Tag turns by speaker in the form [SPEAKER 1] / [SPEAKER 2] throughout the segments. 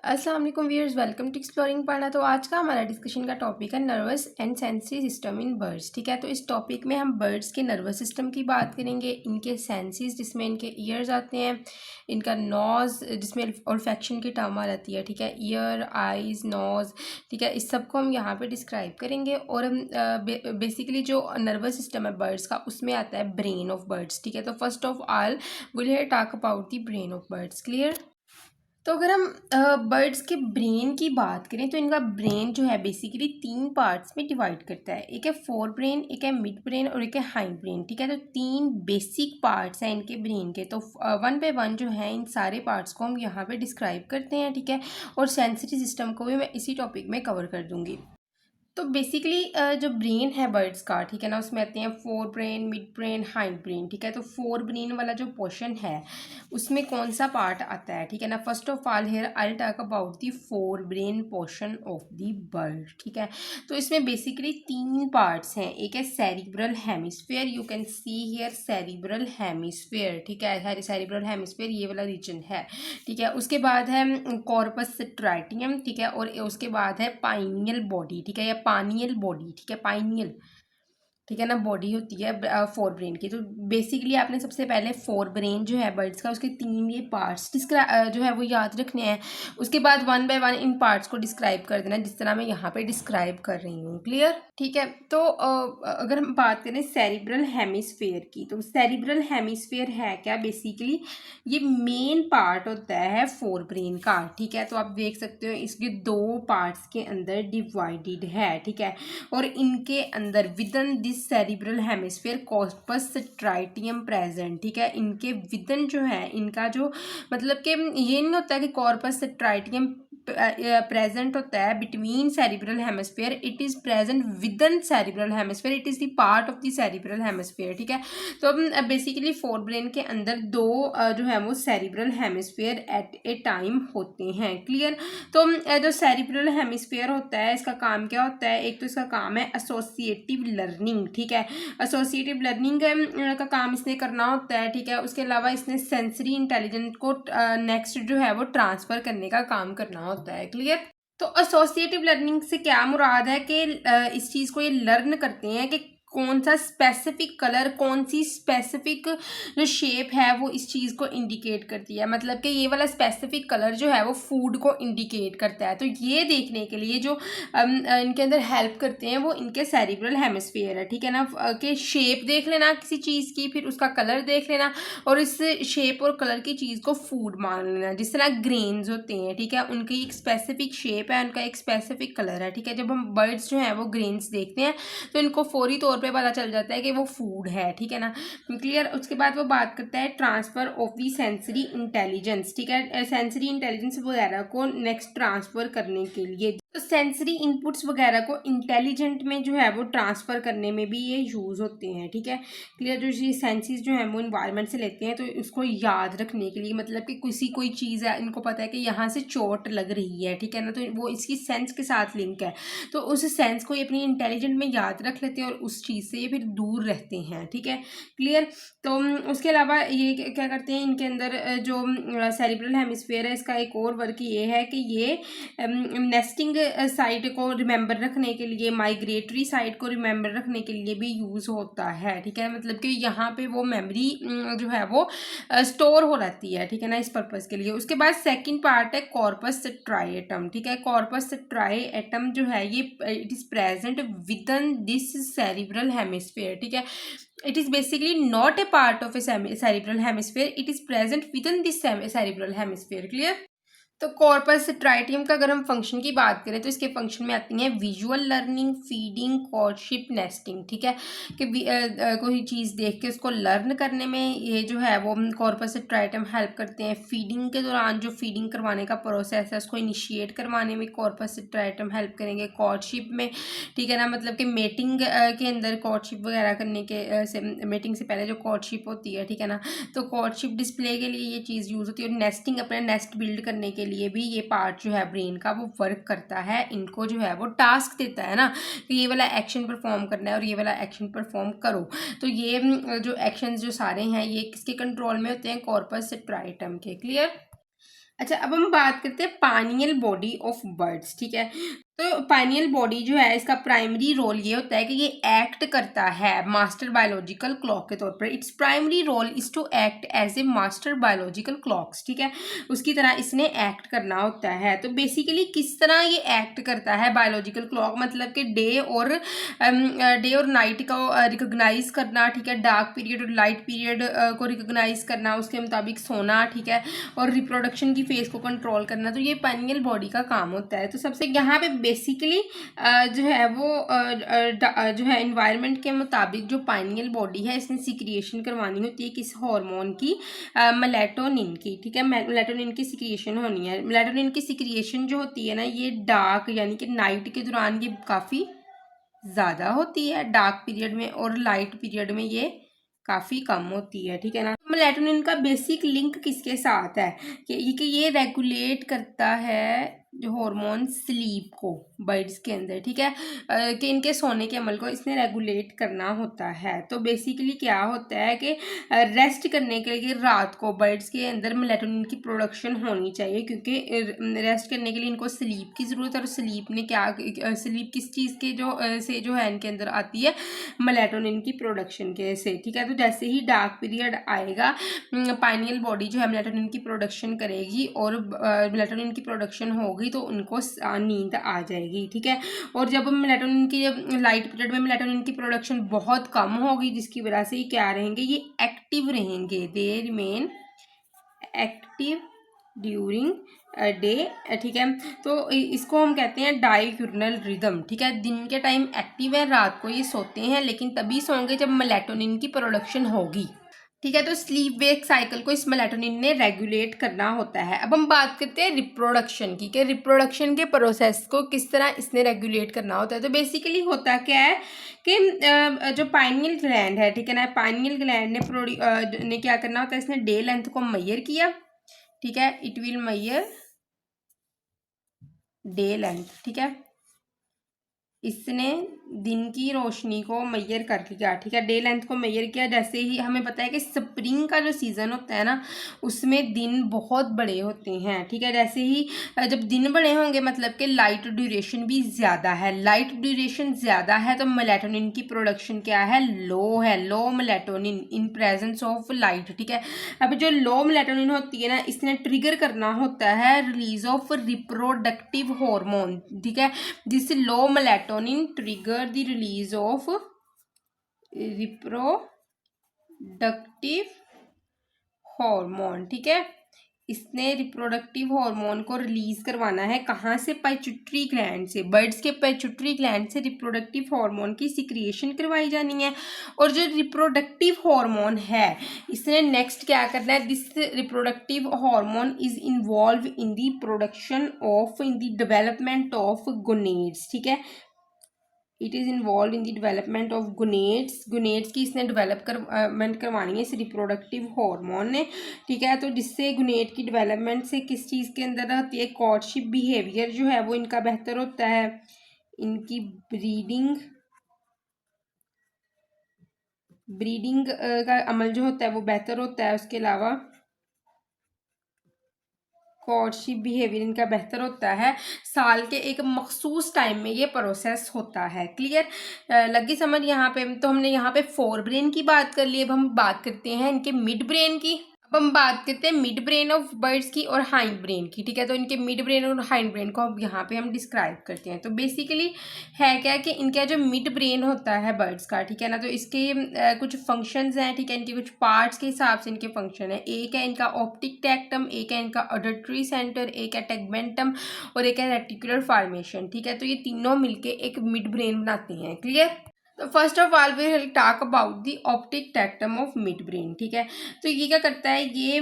[SPEAKER 1] अस्सलाम वालेकुम viewers, welcome to exploring पढ़ना। तो आज का हमारा डिस्कशन का टॉपिक है nervous and sensory system in birds. ठीक है, तो इस टॉपिक में हम बर्ड्स के नर्वस सिस्टम की बात करेंगे, इनके सेंसेस जिसमें इनके ईयर्स आते हैं, इनका नोज़ जिसमें ऑल्फैक्शन की टर्म आ जाती है। ठीक है, ईयर, आइज़, नोज़। ठीक है, इस सब को हम यहाँ पे डिस्क्राइब करेंगे। और हम बेसिकली जो नर्वस सिस्टम है बर्ड्स का, उसमें आता है ब्रेन ऑफ बर्ड्स। ठीक है, तो first of all will hear talk about the brain of birds. Clear? तो अगर हम बर्ड्स के ब्रेन की बात करें तो इनका ब्रेन जो है बेसिकली 3 पार्ट्स में डिवाइड करता है। एक है फोर ब्रेन, एक है मिड ब्रेन और एक है हाइंड ब्रेन। ठीक है, तो 3 बेसिक पार्ट्स हैं इनके ब्रेन के। तो वन बाय वन जो है इन सारे पार्ट्स को हम यहाँ पे डिस्क्राइब करते हैं। ठीक है, और सेंसरी सिस्टम को भी मैं इसी टॉपिक में कवर कर दूंगी। तो बेसिकली जो ब्रेन है बर्ड्स का, ठीक है ना, उसमें आते हैं fore brain, mid brain, hind brain. ठीक है, तो फोर ब्रेन वाला जो पोर्शन है उसमें कौन सा पार्ट आता है? ठीक है ना, first of all here I talk about the fore brain portion of the bird. ठीक है, तो इसमें बेसिकली 3 पार्ट्स हैं। एक है cerebral hemisphere, you can see here cerebral hemisphere. ठीक है, सेरिब्रल हेमिस्फेयर ये वाला रीजन है। ठीक है, उसके बाद है कॉर्पस स्ट्राटियम। ठीक है, और उसके बाद है पाइनियल बॉडी। ठीक है, या पानियल बॉडी। ठीक है, पाइनियल, ठीक है ना, बॉडी होती है फोर ब्रेन की। तो बेसिकली आपने सबसे पहले फोर ब्रेन जो है बर्ड्स का, उसके 3 ये पार्ट्स जो है वो याद रखने हैं। उसके बाद one by one in parts को डिस्क्राइब कर देना, जिस तरह मैं यहाँ पे डिस्क्राइब कर रही हूँ। क्लियर? ठीक है, तो अगर हम बात करें सेरिब्रल हेमिस्फेयर की, तो सेरिब्रल हेमिस्फेयर है क्या? बेसिकली ये मेन पार्ट होता है फोर ब्रेन का। ठीक है, तो आप देख सकते हो इसके 2 पार्ट्स के अंदर डिवाइडेड है। ठीक है, और इनके अंदर within this cerebral hemisphere corpus striatum present. ठीक है, इनके विदन जो है इनका जो मतलब कि ये नहीं होता कि कॉर्पस स्ट्राटियम प्रेजेंट होता है between cerebral hemisphere, it is present within cerebral hemisphere, it is the part of the cerebral hemisphere. ठीक है, तो बेसिकली फोर ब्रेन के अंदर 2 जो है वो cerebral hemisphere at a time होते हैं। क्लियर? तो जो सेरिब्रल हेमिस्फेयर होता है इसका काम क्या होता है? एक तो इसका काम है एसोसिएटिव लर्निंग। ठीक है, एसोसिएटिव लर्निंग का काम इसने करना होता है। ठीक है, उसके अलावा इसने सेंसरी इंटेलिजेंस को नेक्स्ट जो है वो ट्रांसफर करने का काम करना होता है। क्लियर? तो एसोसिएटिव लर्निंग से क्या मुराद है कि इस चीज़ को ये लर्न करते हैं कि कौन सा स्पेसिफिक कलर, कौन सी स्पेसिफिक जो शेप है वो इस चीज़ को इंडिकेट करती है। मतलब कि ये वाला स्पेसिफिक कलर जो है वो फूड को इंडिकेट करता है। तो ये देखने के लिए जो इनके अंदर हेल्प करते हैं वो इनके सेरिब्रल हेमिस्फीयर है। ठीक है ना, कि शेप देख लेना किसी चीज़ की, फिर उसका कलर देख लेना और इस शेप और कलर की चीज़ को फूड मान लेना। जिस तरह ग्रेन्स होते हैं, ठीक है, उनकी एक स्पेसिफिक शेप है, उनका एक स्पेसिफिक कलर है। ठीक है, जब हम बर्ड्स जो हैं वो ग्रेन्स देखते हैं तो इनको फौरी तौर पे पता चल जाता है कि वो फूड है। ठीक है ना, क्लियर? उसके बाद वो बात करता है transfer of the sensory intelligence. ठीक है, सेंसरी इंटेलिजेंस वगैरह को नेक्स्ट ट्रांसफर करने के लिए, तो सेंसरी इनपुट्स वगैरह को इंटेलिजेंट में जो है वो ट्रांसफर करने में भी ये यूज़ होते हैं। ठीक है, क्लियर? जो ये सेंसेस जो है वो इन्वायरमेंट से लेते हैं, तो उसको याद रखने के लिए, मतलब कि किसी कोई चीज़ है, इनको पता है कि यहाँ से चोट लग रही है। ठीक है ना, तो वो इसकी सेंस के साथ लिंक है, तो उस सेंस को ये अपनी इंटेलिजेंट में याद रख लेते हैं और उस चीज़ से ये फिर दूर रहते हैं। ठीक है, क्लियर? तो उसके अलावा ये क्या करते हैं, इनके अंदर जो सेरिब्रल हेमिस्फीयर है इसका एक और वर्क ये है कि ये नेस्टिंग साइट को रिमेंबर रखने के लिए, माइग्रेटरी साइट को रिमेंबर रखने के लिए भी यूज़ होता है। ठीक है, मतलब कि यहाँ पे वो मेमोरी जो है वो स्टोर हो जाती है। ठीक है ना, इस पर्पज़ के लिए। उसके बाद सेकंड पार्ट है कॉर्पस ट्राइएटम। ठीक है, कॉर्पस ट्राइएटम जो है ये it is present within this cerebral hemisphere. ठीक है, it is basically not a part of a cerebral hemisphere, it is present within this cerebral hemisphere. Clear? तो कॉर्पस ट्राइटियम का अगर हम फंक्शन की बात करें तो इसके फंक्शन में आती हैं visual learning, feeding, courtship, nesting. ठीक है, कि कोई चीज़ देख के उसको लर्न करने में ये जो है वो कॉर्पस ट्राइटियम हेल्प करते हैं। फीडिंग के दौरान जो फीडिंग करवाने का प्रोसेस है उसको इनिशिएट करवाने में कॉर्पस ट्राइटियम हेल्प करेंगे। कोर्टशिप में, ठीक है ना, मतलब कि मेटिंग के अंदर कोर्टशिप वगैरह करने के से मेटिंग से पहले जो कोर्टशिप होती है, ठीक है ना, तो कोर्टशिप डिस्प्ले के लिए ये चीज़ यूज़ होती है। और नेस्टिंग, अपना नेस्ट बिल्ड करने के लिए भी ये पार्ट जो है ब्रेन का वो वर्क करता है। इनको जो है वो टास्क देता है ना कि ये वाला एक्शन परफॉर्म करना है और ये वाला एक्शन परफॉर्म करो। तो ये जो एक्शंस जो सारे हैं ये किसके कंट्रोल में होते हैं? कॉर्पस ट्राइटम के। क्लियर? अच्छा, अब हम बात करते हैं पाइनियल बॉडी ऑफ बर्ड्स। ठीक है, तो पाइनियल बॉडी जो है इसका प्राइमरी रोल ये होता है कि ये एक्ट करता है मास्टर बायोलॉजिकल क्लॉक के तौर पर। Its primary role is to act as a master biological clocks. ठीक है, उसकी तरह इसने एक्ट करना होता है। तो बेसिकली किस तरह ये एक्ट करता है बायोलॉजिकल क्लॉक, मतलब कि डे और नाइट को रिकोगनाइज करना। ठीक है, डार्क पीरियड और लाइट पीरियड को रिकोगनाइज करना, उसके मुताबिक सोना। ठीक है, और रिप्रोडक्शन की फेज को कंट्रोल करना। तो ये पाइनियल बॉडी का काम होता है। तो सबसे यहाँ पे बेसिकली जो है वो जो है इन्वायरमेंट के मुताबिक जो पाइनियल बॉडी है इसने सिक्रिएशन करवानी होती है किस हार्मोन की, मेलेटोनिन की। ठीक है, मेलेटोनिन की सिक्रिएशन होनी है। मेलेटोनिन की सिक्रिएशन जो होती है ना, ये डार्क यानी कि नाइट के दौरान ये काफ़ी ज़्यादा होती है डार्क पीरियड में, और लाइट पीरियड में ये काफ़ी कम होती है। ठीक है ना, मेलेटोनिन का बेसिक लिंक किसके साथ है कि ये रेगुलेट करता है जो हार्मोन स्लीप को बर्ड्स के अंदर। ठीक है, कि इनके सोने के अमल को इसने रेगुलेट करना होता है। तो बेसिकली क्या होता है कि रेस्ट करने के लिए रात को बर्ड्स के अंदर मेलेटोनिन की प्रोडक्शन होनी चाहिए, क्योंकि रेस्ट करने के लिए इनको स्लीप की ज़रूरत है। और स्लीप ने क्या, स्लीप किस चीज़ के से जो है इनके अंदर आती है, मेलेटोनिन की प्रोडक्शन के से। ठीक है, तो जैसे ही डार्क पीरियड आएगा पाइनियल बॉडी जो है मेलेटोनिन की प्रोडक्शन करेगी, और मेलेटोनिन की प्रोडक्शन होगी तो उनको नींद आ जाएगी। ठीक है, और जब मेलेटोनिन की लाइट पीरियड में मेलेटोनिन की प्रोडक्शन बहुत कम होगी, जिसकी वजह से ये क्या रहेंगे, ये एक्टिव रहेंगे। They remain active during day. ठीक है, तो इसको हम कहते हैं डायक्यूर्नल रिदम। ठीक है, दिन के टाइम एक्टिव है, रात को ये सोते हैं, लेकिन तभी सोएंगे जब मेलेटोनिन की प्रोडक्शन होगी। ठीक है, तो स्लीप वेक साइकिल को इस मेलेटोनिन ने रेगुलेट करना होता है। अब हम बात करते हैं रिप्रोडक्शन की, कि रिप्रोडक्शन के प्रोसेस को किस तरह इसने रेगुलेट करना होता है। तो बेसिकली होता क्या है कि जो पाइनियल ग्लैंड है, ठीक है ना, पाइनियल ग्लैंड ने क्या करना होता है, इसने डे लेंथ को मेजर किया। ठीक है, it will measure day length. ठीक है, इसने दिन की रोशनी को मेजर कर लिया। ठीक है, डे लेंथ को मेजर किया। जैसे ही हमें पता है कि स्प्रिंग का जो सीज़न होता है ना, उसमें दिन बहुत बड़े होते हैं। ठीक है, जैसे ही जब दिन बड़े होंगे मतलब कि लाइट ड्यूरेशन भी ज़्यादा है। लाइट ड्यूरेशन ज़्यादा है तो मेलेटोनिन की प्रोडक्शन क्या है, लो है, low melatonin in presence of light. ठीक है, अब जो लो मेलेटोनिन होती है ना, इसने ट्रिगर करना होता है रिलीज ऑफ रिप्रोडक्टिव हार्मोन। ठीक है, जिस low melatonin trigger the release of reproductive hormone. ठीक है, इसने रिप्रोडक्टिव हार्मोन को रिलीज करवाना है कहाँ से, पाइट्यूटरी ग्लैंड से। बर्ड्स के पाइट्यूटरी ग्लैंड से रिप्रोडक्टिव हार्मोन की सिक्रिएशन करवाई जानी है। और जो रिप्रोडक्टिव हार्मोन है इसने नेक्स्ट क्या करना है, this reproductive hormone is involve in the production of, in the development of gonads. ठीक है, it is involve in the development of gonads. Gonads की इसने डेवलपमेंट करवानी है इस रिप्रोडक्टिव हार्मोन ने। ठीक है, तो जिससे गोनेड की डेवलपमेंट से किस चीज़ के अंदर होती है, कॉर्टशिप बिहेवियर जो है वो इनका बेहतर होता है, इनकी ब्रीडिंग का अमल जो होता है वो बेहतर होता है। उसके अलावा कॉर्टशिप बिहेवियर इनका बेहतर होता है। साल के एक मखसूस टाइम में ये प्रोसेस होता है। क्लियर, लगी समझ यहाँ पे। तो हमने यहाँ पे फोर ब्रेन की बात कर ली। अब हम बात करते हैं इनके मिड ब्रेन की। अब हम बात करते हैं मिड ब्रेन ऑफ बर्ड्स की और हाइंड ब्रेन की। ठीक है, तो इनके मिड ब्रेन और हाइंड ब्रेन को अब यहाँ पे हम डिस्क्राइब करते हैं। तो बेसिकली है क्या कि इनका जो मिड ब्रेन होता है बर्ड्स का, ठीक है ना, तो इसके कुछ फंक्शंस हैं। ठीक है, इनके कुछ पार्ट्स के हिसाब से इनके फंक्शन है। एक है इनका ऑप्टिक टैक्टम, एक है इनका ऑडिटरी सेंटर, एक है टेगमेंटम और एक है रेटिकुलर फॉर्मेशन। ठीक है, तो ये तीनों मिलके एक मिड ब्रेन बनाते हैं। क्लियर, तो first of all we will talk about the optic tectum of midbrain. ठीक है, तो ये क्या करता है, ये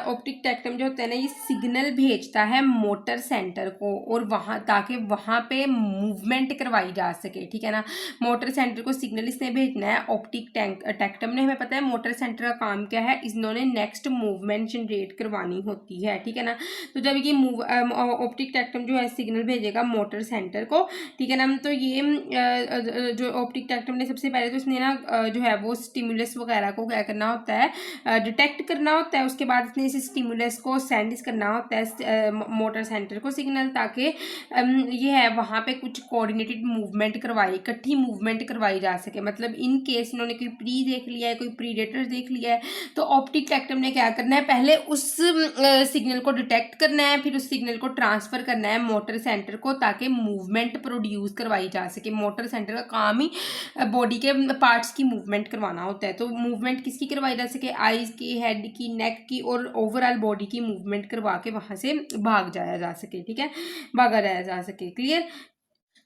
[SPEAKER 1] ऑप्टिक टैक्टम जो होता है ना, ये सिग्नल भेजता है मोटर सेंटर को, और वहाँ ताकि वहाँ पे मूवमेंट करवाई जा सके। ठीक है ना, मोटर सेंटर को सिग्नल इसने भेजना है। ऑप्टिक टैक्टम ने, हमें पता है मोटर सेंटर का काम क्या है, इन्होंने नेक्स्ट मूवमेंट जनरेट करवानी होती है। ठीक है ना, तो जब ये ऑप्टिक टैक्टम जो है सिग्नल भेजेगा मोटर सेंटर को, ठीक है ना, तो ये जो ऑप्टिक टेक्टम ने सबसे पहले तो इसने ना जो है वो स्टिमुलस वगैरह को क्या करना होता है, डिटेक्ट करना होता है। उसके बाद इसने इस स्टिमुलस को सेंड करना होता है मोटर सेंटर को सिग्नल, ताकि ये है वहाँ पे कुछ कोऑर्डिनेटेड मूवमेंट करवाई, इकट्ठी मूवमेंट करवाई जा सके। मतलब इन केस इन्होंने कोई प्री देख लिया है, कोई प्रीडेटर देख लिया है, तो ऑप्टिक टेक्टम ने क्या करना है, पहले उस सिग्नल को डिटेक्ट करना है, फिर उस सिग्नल को ट्रांसफर करना है मोटर सेंटर को, ताकि मूवमेंट प्रोड्यूस करवाई जा सके। मोटर सेंटर का काम ही बॉडी के पार्ट्स की मूवमेंट करवाना होता है। तो मूवमेंट किसकी करवाई जा सके, आईज की, हेड की, नेक की और ओवरऑल बॉडी की मूवमेंट करवा के वहां से भाग जाया जा सके। ठीक है, भागा जाया जा सके। क्लियर।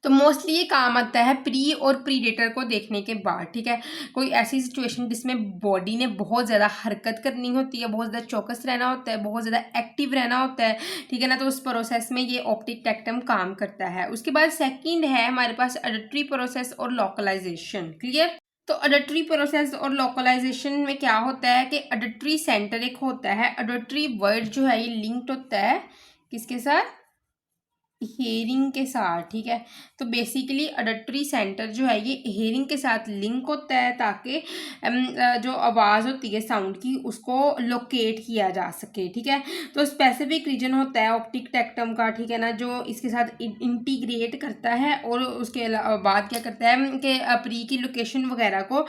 [SPEAKER 1] तो मोस्टली ये काम आता है प्री और प्रीडेटर को देखने के बाद। ठीक है, कोई ऐसी सिचुएशन जिसमें बॉडी ने बहुत ज़्यादा हरकत करनी होती है, बहुत ज़्यादा चौकस रहना होता है, बहुत ज़्यादा एक्टिव रहना होता है, ठीक है ना, तो उस प्रोसेस में ये ऑप्टिक टेक्टम काम करता है। उसके बाद सेकंड है हमारे पास अडल्ट्री प्रोसेस और लोकलाइजेशन। क्लियर। तो अडल्ट्री प्रोसेस और लोकलाइजेशन में क्या होता है कि अडल्ट्री सेंटर एक होता है, अडल्ट्री वर्ड जो है ये लिंक्ड होता है किसके साथ, हेयरिंग के साथ। ठीक है, तो बेसिकली अडल्ट्री सेंटर जो है ये हेयरिंग के साथ लिंक होता है, ताकि जो आवाज़ होती है साउंड की उसको लोकेट किया जा सके। ठीक है, तो स्पेसिफिक रीजन होता है ऑप्टिक टेक्टम का, ठीक है ना, जो इसके साथ इंटीग्रेट करता है और उसके बाद क्या करता है कि प्री की लोकेशन वगैरह को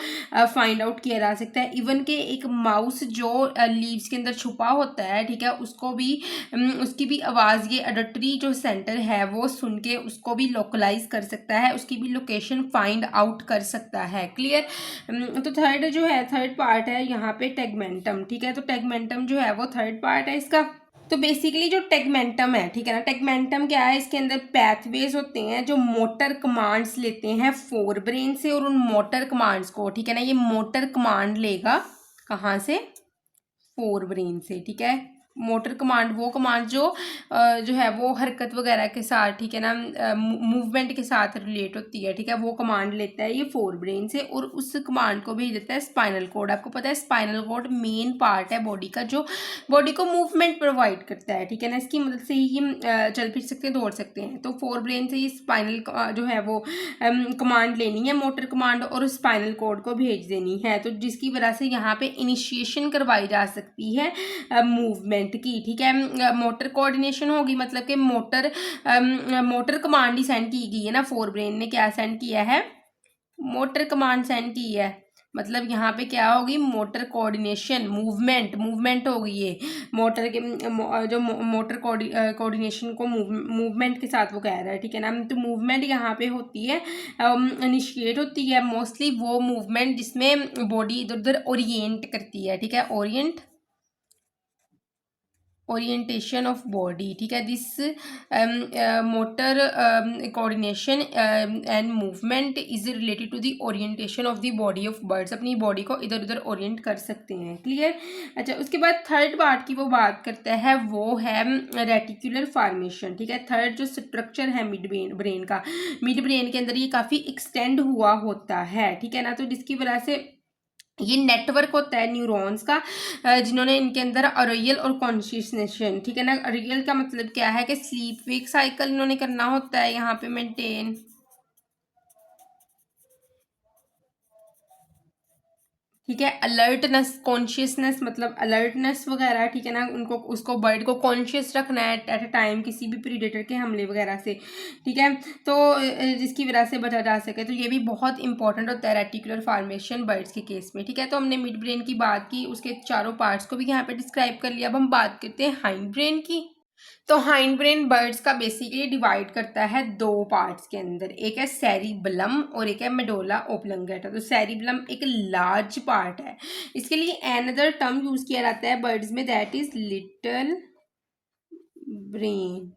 [SPEAKER 1] फाइंड आउट किया जा सकता है। इवन के एक माउस जो लीव्स के अंदर छुपा होता है, ठीक है, उसको भी उसकी भी आवाज़ ये अडल्ट्री जो सेंटर है वो सुन के उसको भी लोकलाइज कर सकता है, उसकी भी लोकेशन फाइंड आउट कर सकता है। क्लियर। तो थर्ड जो है, थर्ड पार्ट है यहाँ पे टेगमेंटम। ठीक है, तो टेगमेंटम जो है वो थर्ड पार्ट है इसका। तो बेसिकली जो टेगमेंटम है, ठीक है ना, टेगमेंटम क्या है, इसके अंदर पैथवेज होते हैं जो मोटर कमांड्स लेते हैं फोर ब्रेन से, और उन मोटर कमांड्स को, ठीक है ना, ये मोटर कमांड लेगा कहाँ से, फोर ब्रेन से। ठीक है, मोटर कमांड वो कमांड जो है वो हरकत वगैरह के साथ, ठीक है ना, मूवमेंट के साथ रिलेट होती है। ठीक है, वो कमांड लेता है ये फोर ब्रेन से, और उस कमांड को भेज देता है स्पाइनल कोड। आपको पता है स्पाइनल कोड मेन पार्ट है बॉडी का, जो बॉडी को मूवमेंट प्रोवाइड करता है। ठीक है ना, इसकी मदद से ही हम चल फिर सकते हैं, दौड़ सकते हैं। तो फोर ब्रेन से ये स्पाइनल जो है वो कमांड लेनी है, मोटर कमांड, और स्पाइनल कोड को भेज देनी है, तो जिसकी वजह से यहाँ पे इनिशिएशन करवाई जा सकती है मूवमेंट की। ठीक है, मोटर कोऑर्डिनेशन होगी, मतलब कि मोटर कमांड ही सेंड की गई है ना, फोर ब्रेन ने क्या सेंड किया है, मोटर कमांड सेंड की है। मतलब यहाँ पे क्या होगी, मोटर कोऑर्डिनेशन, मूवमेंट होगी। ये मोटर के जो मोटर कोऑर्डिनेशन को मूवमेंट के साथ वो कह रहा है। ठीक है ना, तो मूवमेंट यहाँ पे होती है, इनिशिएट होती है मोस्टली वो मूवमेंट जिसमें बॉडी इधर उधर ओरिएंट करती है। ठीक है, ओरिएंटेशन ऑफ बॉडी। ठीक है, this motor coordination and movement is related to the orientation of the body of birds, अपनी बॉडी को इधर उधर ओरिएंट कर सकते हैं। क्लियर। अच्छा, उसके बाद थर्ड पार्ट की वो बात करता है, वो है रेटिकुलर फॉर्मेशन। ठीक है, थर्ड जो स्ट्रक्चर है मिड ब्रेन का, मिड ब्रेन के अंदर ये काफ़ी एक्सटेंड हुआ होता है। ठीक है ना, तो जिसकी वजह से ये नेटवर्क होता है न्यूरॉन्स का, जिन्होंने इनके अंदर अरियल और कॉन्शियसनेशन, ठीक है ना, अरियल का मतलब क्या है कि स्लीप वेक साइकिल इन्होंने करना होता है यहाँ पे मेंटेन। ठीक है, अलर्टनेस, कॉन्शियसनेस मतलब अलर्टनेस वगैरह। ठीक है ना, उनको उसको बर्ड को कॉन्शियस रखना है एट अ टाइम किसी भी प्रीडेटर के हमले वगैरह से। ठीक है, तो जिसकी वजह से बचा जा सके, तो ये भी बहुत इंपॉर्टेंट होता है रेटिकुलर फॉर्मेशन बर्ड्स के केस में। ठीक है, तो हमने मिड ब्रेन की बात की, उसके चारों पार्ट्स को भी यहाँ पे डिस्क्राइब कर लिया। अब हम बात करते हैं हाइंड ब्रेन की। तो हाइंड ब्रेन बर्ड्स का बेसिकली डिवाइड करता है दो पार्ट्स के अंदर, एक है सेरिबलम और एक है मेडोला ओब्लंगेटा। तो सेरिबलम एक लार्ज पार्ट है, इसके लिए अनदर टर्म यूज किया जाता है बर्ड्स में, that is little brain.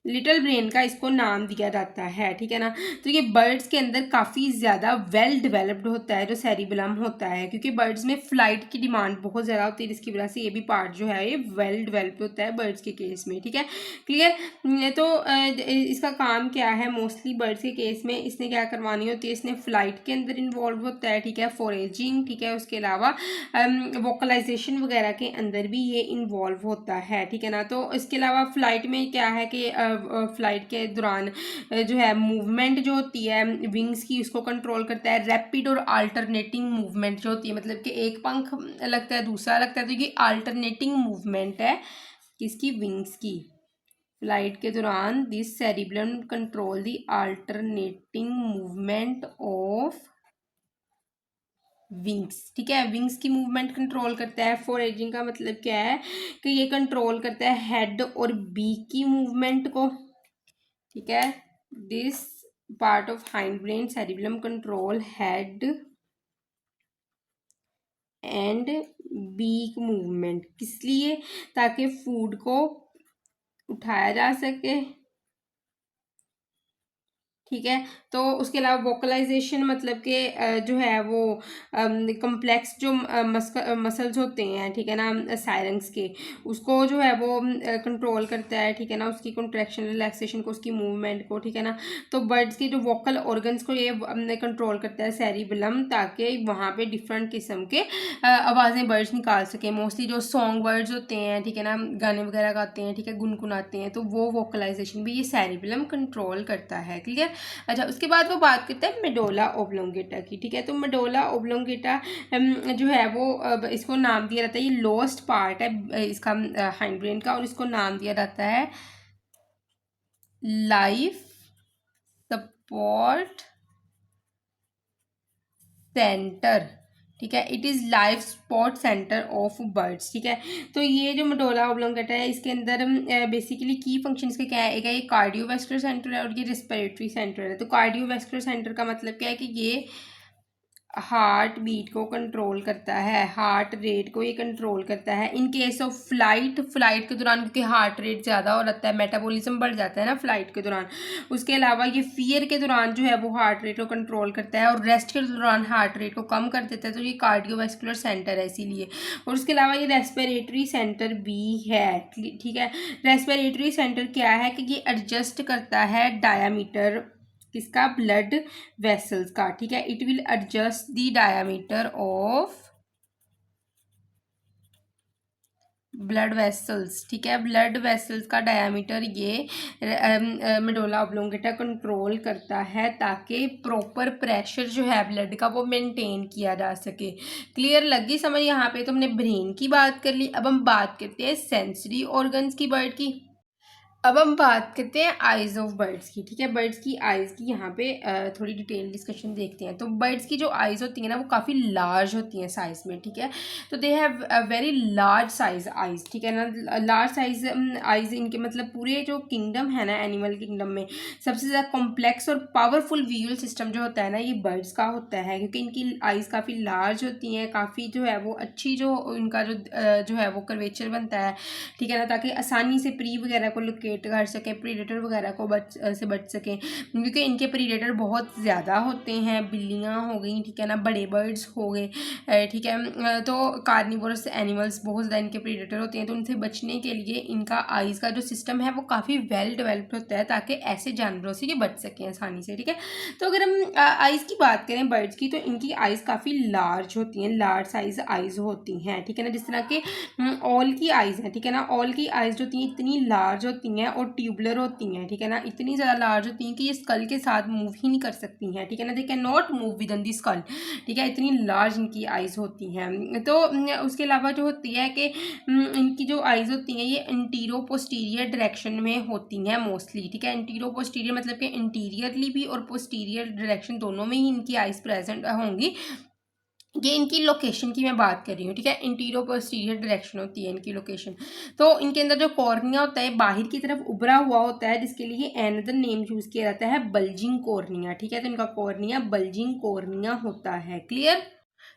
[SPEAKER 1] Little brain का इसको नाम दिया जाता है। ठीक है ना, तो ये बर्ड्स के अंदर काफ़ी ज़्यादा वेल डेवलप्ड होता है जो सेरिबेलम होता है, क्योंकि बर्ड्स में फ्लाइट की डिमांड बहुत ज़्यादा होती है, जिसकी वजह से ये भी पार्ट जो है ये वेल डेवलप्ड होता है बर्ड्स के केस में। ठीक है, क्लियर। तो इसका काम क्या है, मोस्टली बर्ड्स के केस में इसने क्या करवानी होती है, इसने फ्लाइट के अंदर इन्वॉल्व होता है। ठीक है, फॉरेजिंग, ठीक है, उसके अलावा वोकलाइजेशन वगैरह के अंदर भी ये इन्वॉल्व होता है। ठीक है ना, तो इसके अलावा फ्लाइट में क्या है कि फ्लाइट के दौरान जो है मूवमेंट जो होती है विंग्स की उसको कंट्रोल करता है। रैपिड और अल्टरनेटिंग मूवमेंट जो होती है, मतलब कि एक पंख लगता है दूसरा लगता है, तो ये अल्टरनेटिंग मूवमेंट है किसकी, विंग्स की। फ्लाइट के दौरान this cerebellum control the alternating movement of wings, ठीक है। विंग्स की मूवमेंट कंट्रोल करता है। फोरेजिंग का मतलब क्या है कि ये कंट्रोल करता है हेड और बीक की मूवमेंट को, ठीक है। This part of hind brain cerebellum control head and beak movement, किस लिए, ताकि फूड को उठाया जा सके, ठीक है। तो उसके अलावा वोकलाइजेशन मतलब कि जो है वो कम्प्लेक्स जो मसल्स होते हैं, ठीक है ना, सायरंग्स के, उसको जो है वो कंट्रोल करता है, ठीक है ना, उसकी कंट्रैक्शन रिलैक्सेशन को, उसकी मूवमेंट को, ठीक है ना। तो बर्ड्स की जो वोकल ऑर्गन्स को ये कंट्रोल करता है सेरिबेलम, ताकि वहाँ पे डिफरेंट किस्म के आवाज़ें बर्ड्स निकाल सकें। मोस्टली जो सॉन्ग बर्ड्स होते हैं, ठीक है ना, गाने वगैरह गाते हैं, ठीक है, गुनगुनाते हैं, तो वो वोकलाइजेशन भी ये सेरिबेलम कंट्रोल करता है। क्लियर। अच्छा, उसके बाद वो बात करते हैं मेडोला ओब्लोंगेटा की, ठीक है। तो मेडोला ओब्लोंगेटा जो है वो इसको नाम दिया जाता है, ये लोएस्ट पार्ट है इसका हाइंड ब्रेन का, और इसको नाम दिया जाता है लाइफ सपोर्ट सेंटर, ठीक है। It is life support centre of birds, ठीक है। तो ये जो मेडोला ओब्लोंगेटा है, इसके अंदर बेसिकली की फंक्शन इसके क्या है, एक है ये कार्डियोवैस्कुलर सेंटर है और ये रेस्पिरेटरी सेंटर है। तो कार्डियोवैस्कुलर सेंटर का मतलब क्या है कि ये हार्ट बीट को कंट्रोल करता है, हार्ट रेट को ये कंट्रोल करता है। इन केस ऑफ फ्लाइट के दौरान, क्योंकि हार्ट रेट ज़्यादा हो रहता है, मेटाबॉलिज्म बढ़ जाता है ना फ्लाइट के दौरान। उसके अलावा ये फियर के दौरान जो है वो हार्ट रेट को कंट्रोल करता है, और रेस्ट के दौरान हार्ट रेट को कम कर देता है। तो ये कार्डियोवैस्कुलर सेंटर है इसीलिए। और उसके अलावा ये रेस्पिरेटरी सेंटर भी है, ठीक है। रेस्पिरेटरी सेंटर क्या है कि ये एडजस्ट करता है डायामीटर किसका, ब्लड वेसल्स का, ठीक है। It will adjust the diameter of blood vessels, ठीक है। ब्लड वेसल्स का डायामीटर ये मेडोला ओब्लोंगेटा कंट्रोल करता है, ताकि प्रॉपर प्रेशर जो है ब्लड का वो मेंटेन किया जा सके। क्लियर लगी समझ। यहाँ पे तो हमने ब्रेन की बात कर ली। अब हम बात करते हैं सेंसरी ऑर्गन्स की बर्ड की। अब हम बात करते हैं आइज़ ऑफ बर्ड्स की, ठीक है। बर्ड्स की आइज़ की यहाँ पे थोड़ी डिटेल डिस्कशन देखते हैं। तो बर्ड्स की जो आइज़ होती हैं ना वो काफ़ी लार्ज होती हैं साइज़ में, ठीक है। तो they have very large size eyes, ठीक है ना। लार्ज साइज आइज़ इनके मतलब पूरे जो किंगडम है ना, एनिमल किंगडम में सबसे ज़्यादा कॉम्प्लेक्स और पावरफुल विजुअल सिस्टम जो होता है ना, ये बर्ड्स का होता है, क्योंकि इनकी आइज़ काफ़ी लार्ज होती हैं, काफ़ी जो है वो अच्छी जो इनका जो है वो कर्वेचर बनता है, ठीक है ना, ताकि आसानी से प्री वगैरह को लोकेट कर सकें, प्रीडेटर वगैरह को बच सकें, क्योंकि इनके प्रीडेटर बहुत ज़्यादा होते हैं। बिल्लियाँ हो गई, ठीक है ना, बड़े बर्ड्स हो गए, ठीक है। तो कार्निवोरस एनिमल्स बहुत ज़्यादा इनके प्रीडेटर होते हैं, तो उनसे बचने के लिए इनका आइज़ का जो सिस्टम है वो काफ़ी वेल डेवलप्ड होता है, ताकि ऐसे जानवरों से ये बच सकें आसानी से, ठीक है। तो अगर हम आइज़ की बात करें बर्ड्स की, तो इनकी आइज़ काफ़ी लार्ज होती हैं, लार्ज साइज आइज़ होती हैं, ठीक है ना। जिस तरह के ऑल की आइज़ हैं, ठीक है ना, ऑल की आइज़ जो होती हैं इतनी लार्ज होती हैं और ट्यूबुलर होती हैं, ठीक है ना, इतनी ज़्यादा लार्ज होती हैं कि ये स्कल के साथ मूव ही नहीं कर सकती हैं, ठीक है ना। They can not move within the skull, ठीक है, इतनी लार्ज इनकी आइज़ होती हैं। तो उसके अलावा जो होती है कि इनकी जो आइज़ होती हैं ये इंटीरो पोस्टीरियर डायरेक्शन में होती हैं मोस्टली, ठीक है। इंटीरो पोस्टीरियर मतलब कि इंटीरियरली भी और पोस्टीरियर डायरेक्शन दोनों में ही इनकी आइज़ प्रेजेंट होंगी। ये इनकी लोकेशन की मैं बात कर रही हूँ, ठीक है। इंटीरियो पोस्टीरियर डायरेक्शन होती है इनकी लोकेशन। तो इनके अंदर जो कॉर्निया होता है बाहर की तरफ उभरा हुआ होता है, जिसके लिए एनदर नेम यूज किया जाता है बल्जिंग कॉर्निया, ठीक है। तो इनका कॉर्निया बल्जिंग कॉर्निया होता है। क्लियर।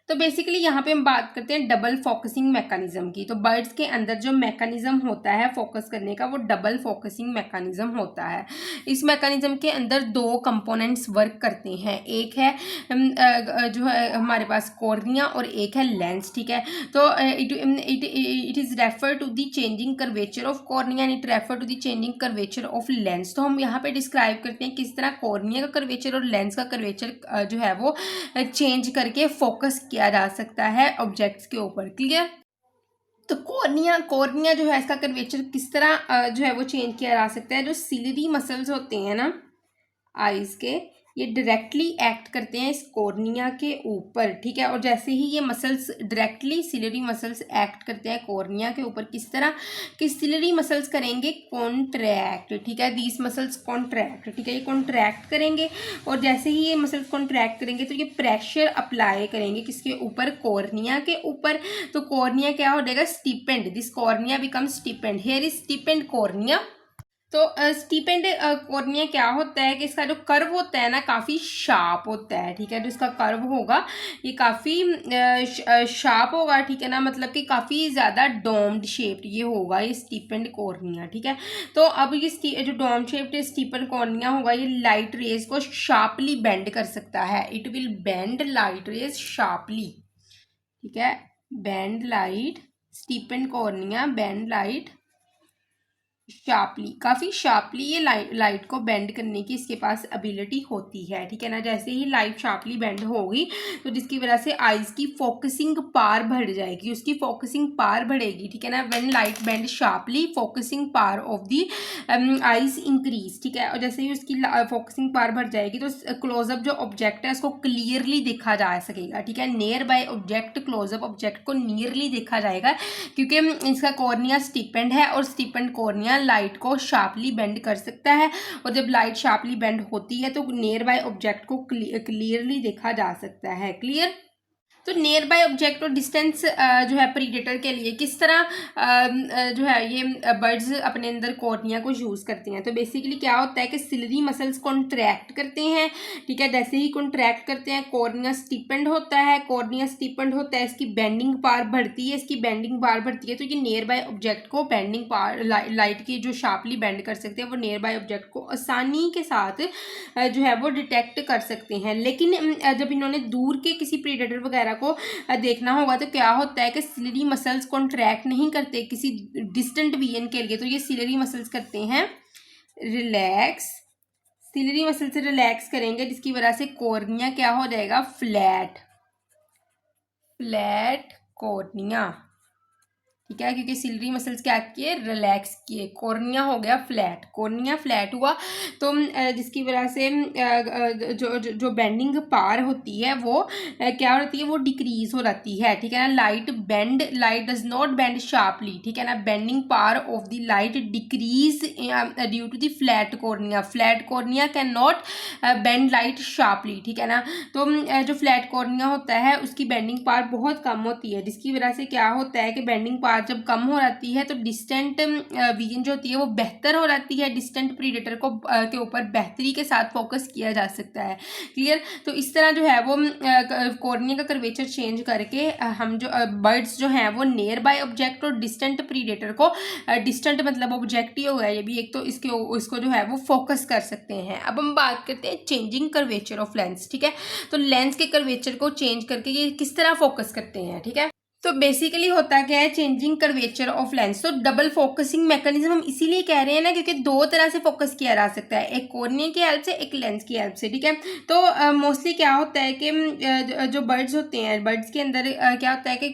[SPEAKER 1] तो बेसिकली यहाँ पे हम बात करते हैं डबल फोकसिंग मैकेनिज्म की। तो बर्ड्स के अंदर जो मैकेनिज्म होता है फोकस करने का, वो डबल फोकसिंग मैकेनिज्म होता है। इस मैकेनिज्म के अंदर दो कंपोनेंट्स वर्क करते हैं, एक है जो है हमारे पास कॉर्निया और एक है लेंस, ठीक है। तो it is refer to the changing curvature of cornea and it refer to the changing curvature of lens. तो हम यहाँ पे डिस्क्राइब करते हैं किस तरह कॉर्निया का कर्वेचर और लेंस का कर्वेचर जो है वो चेंज करके फोकस किया जा सकता है ऑब्जेक्ट्स के ऊपर। क्लियर। तो कॉर्निया कॉर्निया जो है इसका कर्वेचर किस तरह जो है वो चेंज किया जा सकता है। जो सिलरी मसल्स होते हैं ना आईज के, ये डायरेक्टली एक्ट करते हैं इस कॉर्निया के ऊपर, ठीक है। और जैसे ही ये muscles directly ciliary muscles act करते हैं कॉर्निया के ऊपर, किस तरह कि सिलरी मसल्स करेंगे कॉन्ट्रैक्ट, ठीक है। दीज मसल्स कॉन्ट्रैक्ट, ठीक है, ये कॉन्ट्रैक्ट करेंगे। और जैसे ही ये मसल्स कॉन्ट्रैक्ट करेंगे तो ये प्रेशर अप्लाई करेंगे किसके ऊपर, कॉर्निया के ऊपर। तो कॉर्निया क्या हो जाएगा, stipend, this cornea become stipend, here is stipend cornea. तो स्टीपेंड कॉर्निया क्या होता है कि इसका जो कर्व होता है ना काफ़ी शार्प होता है, ठीक है। जो इसका कर्व होगा ये काफ़ी शार्प होगा, ठीक है ना, मतलब कि काफ़ी ज़्यादा डोम्ड शेप्ड ये होगा ये स्टीपेंड कॉर्निया, ठीक है। तो अब ये जो डोम शेप्ड स्टीपेंड कॉर्निया होगा ये लाइट रेज को शार्पली बेंड कर सकता है, it will bend light rays sharply, ठीक है। Bend light, stipend cornea bend light sharply, काफ़ी शार्पली ये लाइट को बेंड करने की इसके पास एबिलिटी होती है, ठीक है ना। जैसे ही लाइट शार्पली बेंड होगी तो जिसकी वजह से आइज की फोकसिंग पावर बढ़ जाएगी, उसकी फोकसिंग पावर बढ़ेगी, ठीक है ना। When light bend sharply focusing power of the eyes increase, ठीक है। और जैसे ही उसकी फोकसिंग पावर बढ़ जाएगी तो क्लोजअप जो ऑब्जेक्ट है उसको क्लियरली देखा जा सकेगा, ठीक है। Near by object, close up object को नियरली देखा जाएगा क्योंकि इसका कॉर्निया स्टीपेंड है और स्टीपेंड कॉर्निया लाइट को शार्पली बेंड कर सकता है। और जब लाइट शार्पली बेंड होती है तो नियर बाय ऑब्जेक्ट को क्लियरली देखा जा सकता है। क्लियर। तो नियर बाय ऑब्जेक्ट और डिस्टेंस जो है प्रीडेटर के लिए किस तरह जो है ये बर्ड्स अपने अंदर कॉर्निया को यूज़ करते हैं। तो बेसिकली क्या होता है कि सिलरी मसल्स कॉन्ट्रैक्ट करते हैं, ठीक है। जैसे ही कॉन्ट्रैक्ट करते हैं कॉर्निया स्टीपेंड होता है, कॉर्निया स्टीपेंड होता है, इसकी बेंडिंग पावर बढ़ती है, इसकी बेंडिंग पावर बढ़ती है तो ये नियर बाय ऑब्जेक्ट को बेंडिंग पावर लाइट की जो शार्पली बेंड कर सकते हैं वो नियर बाय ऑब्जेक्ट को आसानी के साथ जो है वो डिटेक्ट कर सकते हैं। लेकिन जब इन्होंने दूर के किसी प्रीडेटर वगैरह को देखना होगा तो क्या होता है कि सिलरी मसल्स कॉन्ट्रैक्ट नहीं करते किसी डिस्टेंट विजन के लिए, तो ये सिलरी मसल्स करते हैं रिलैक्स, सिलरी मसल से रिलैक्स करेंगे जिसकी वजह से कॉर्निया क्या हो जाएगा, फ्लैट, फ्लैट कॉर्निया, ठीक है। क्योंकि सिलरी मसल्स क्या किए, रिलैक्स किए, कॉर्निया हो गया फ्लैट, कॉर्निया फ्लैट हुआ तो जिसकी वजह से जो बेंडिंग पावर होती है वो क्या होती है, वो डिक्रीज हो जाती है, ठीक है ना। Light does not bend sharply, ठीक है ना। Bending power of the light decrease due to the flat cornea can not bend light sharply, ठीक है ना। तो जो फ्लैट कॉर्निया होता है उसकी बेंडिंग पावर बहुत कम होती है जिसकी वजह से क्या होता है कि बेंडिंग पावर जब कम हो जाती है तो डिस्टेंट विजन जो होती है वो बेहतर हो जाती है, डिस्टेंट प्रीडेटर को के ऊपर बेहतरी के साथ फोकस किया जा सकता है। क्लियर। तो इस तरह जो है वो कॉर्निया का कर्वेचर चेंज करके हम जो बर्ड्स जो हैं वो नियर बाय ऑब्जेक्ट और डिस्टेंट प्रीडेटर को, डिस्टेंट मतलब ऑब्जेक्ट ही हो गया ये भी एक, तो इसको जो है वो फोकस कर सकते हैं। अब हम बात करते हैं चेंजिंग कर्वेचर ऑफ लेंस, ठीक है। तो लेंस के कर्वेचर को चेंज करके ये किस तरह फोकस करते हैं, ठीक है। तो बेसिकली होता क्या है चेंजिंग कर्वेचर ऑफ लेंस, तो डबल फोकसिंग मैकेनिज्म हम इसीलिए कह रहे हैं ना क्योंकि दो तरह से फोकस किया जा सकता है, एक कॉर्निया की हेल्प से, एक लेंस की हेल्प से, ठीक है। तो मोस्टली क्या होता है कि जो बर्ड्स होते हैं, बर्ड्स के अंदर क्या होता है कि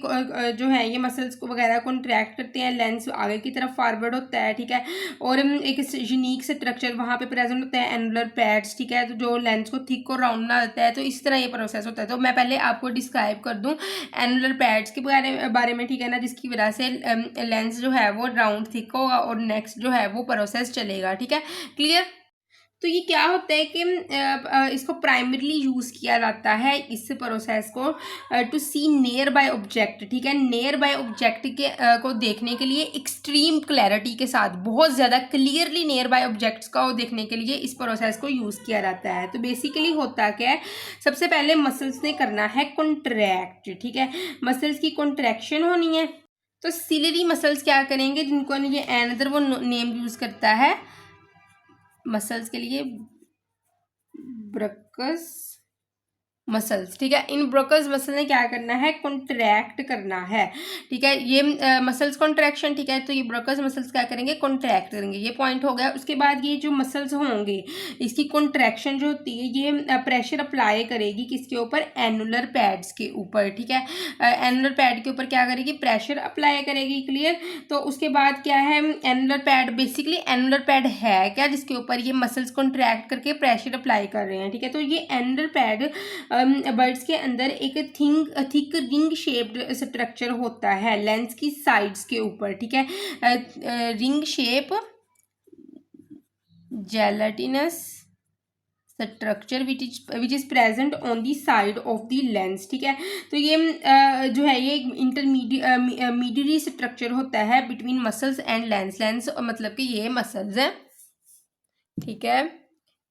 [SPEAKER 1] जो है ये मसल्स को वगैरह कॉन्ट्रैक्ट करते हैं, लेंस आगे की तरफ फॉरवर्ड होता है, ठीक है। और एक यूनिक स्ट्रक्चर वहाँ पे प्रेजेंट होता है, एनुलर पैड्स, ठीक है, तो जो लेंस को थिक और राउंड बना देता है। तो इस तरह ये प्रोसेस होता है। तो मैं पहले आपको डिस्क्राइब कर दूँ एनुलर पैड्स के बारे में, ठीक है ना, जिसकी वजह से लेंस जो है वो राउंड थिक होगा और नेक्स्ट जो है वो प्रोसेस चलेगा, ठीक है। क्लियर। तो ये क्या होता है कि इसको प्राइमरीली यूज़ किया जाता है इस प्रोसेस को to see near by object, ठीक है। नियर बाय ऑब्जेक्ट के को देखने के लिए एक्सट्रीम क्लैरिटी के साथ, बहुत ज़्यादा क्लियरली नियर बाय ऑब्जेक्ट्स को देखने के लिए इस प्रोसेस को यूज़ किया जाता है। तो बेसिकली होता क्या है, सबसे पहले मसल्स ने करना है कॉन्ट्रैक्ट, ठीक है, मसल्स की कॉन्ट्रैक्शन होनी है। तो सिलरी मसल्स क्या करेंगे, जिनको ये अनदर वो नेम यूज़ करता है मसल्स के लिए, ब्रकस मसल्स, ठीक है। इन ब्रोकस मसल ने क्या करना है, कॉन्ट्रैक्ट करना है, ठीक है। ये मसल्स कॉन्ट्रैक्शन, ठीक है। तो ये ब्रोकस मसल्स क्या करेंगे, कॉन्ट्रैक्ट करेंगे, ये पॉइंट हो गया। उसके बाद ये जो मसल्स होंगे इसकी कॉन्ट्रैक्शन जो होती है ये प्रेशर अप्लाई करेगी किसके ऊपर, एनुलर पैड्स के ऊपर, ठीक है। एनुलर पैड के ऊपर क्या करेगी, प्रेशर अप्लाई करेगी, क्लियर। तो उसके बाद क्या है, annular pad, basically annular pad है क्या, जिसके ऊपर ये मसल्स कॉन्ट्रैक्ट करके प्रेशर अप्लाई कर रहे हैं, ठीक है। तो ये एनुलर पैड बर्ड्स के अंदर एक थिक रिंग शेप्ड स्ट्रक्चर होता है लेंस की साइड्स के ऊपर, ठीक है। Ring shape gelatinous structure which is present on the side of the lens, ठीक है। तो ये जो है ये इंटरमीडिएट स्ट्रक्चर होता है between muscles and lens. Lens मतलब कि ये मसल्स हैं, ठीक है।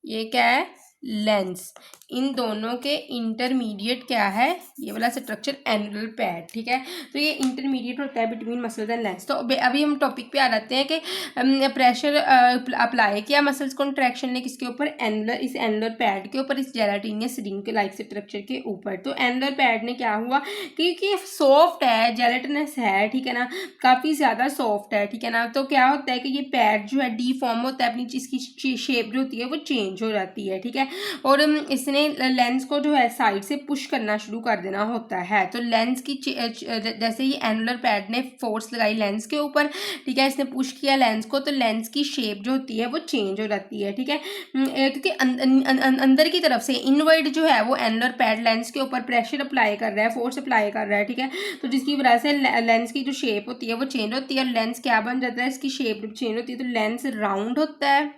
[SPEAKER 1] ये क्या है, लेंस। इन दोनों के इंटरमीडिएट क्या है, ये वाला स्ट्रक्चर एनुलर पैड, ठीक है। तो ये इंटरमीडिएट होता है बिटवीन मसल्स एंड लेंस। तो अभी हम टॉपिक पे आ जाते हैं कि प्रेशर अप्लाई किया मसल्स कॉन्ट्रैक्शन ने किसके ऊपर, एनुलर, इस एनुलर पैड के ऊपर, इस जेलाटिनियस रिंग के लाइक स्ट्रक्चर के ऊपर। तो एनुलर पैड ने क्या हुआ, क्योंकि सॉफ्ट है, जेलेटिनस है, ठीक है ना, काफ़ी ज़्यादा सॉफ्ट है, ठीक है ना। तो क्या होता है कि ये पैड जो है डीफॉर्म होता है, अपनी इसकी शेप जो होती है वो चेंज हो जाती है, ठीक है। और इसने लेंस को जो है साइड से पुश करना शुरू कर देना होता है। तो लेंस की जैसे ही एनुलर पैड ने फोर्स लगाई लेंस के ऊपर, ठीक है, इसने पुश किया लेंस को, तो लेंस की शेप जो होती है वो चेंज हो जाती है, ठीक है। क्योंकि अंदर की तरफ से इनवर्ड जो है वो एनुलर पैड लेंस के ऊपर प्रेशर अप्लाई कर रहा है, फोर्स अप्लाई कर रहा है, ठीक है। तो जिसकी वजह से लेंस की जो शेप होती है वो चेंज होती है, और लेंस क्या बन जाता है, इसकी शेप चेंज होती है, तो लेंस राउंड होता है,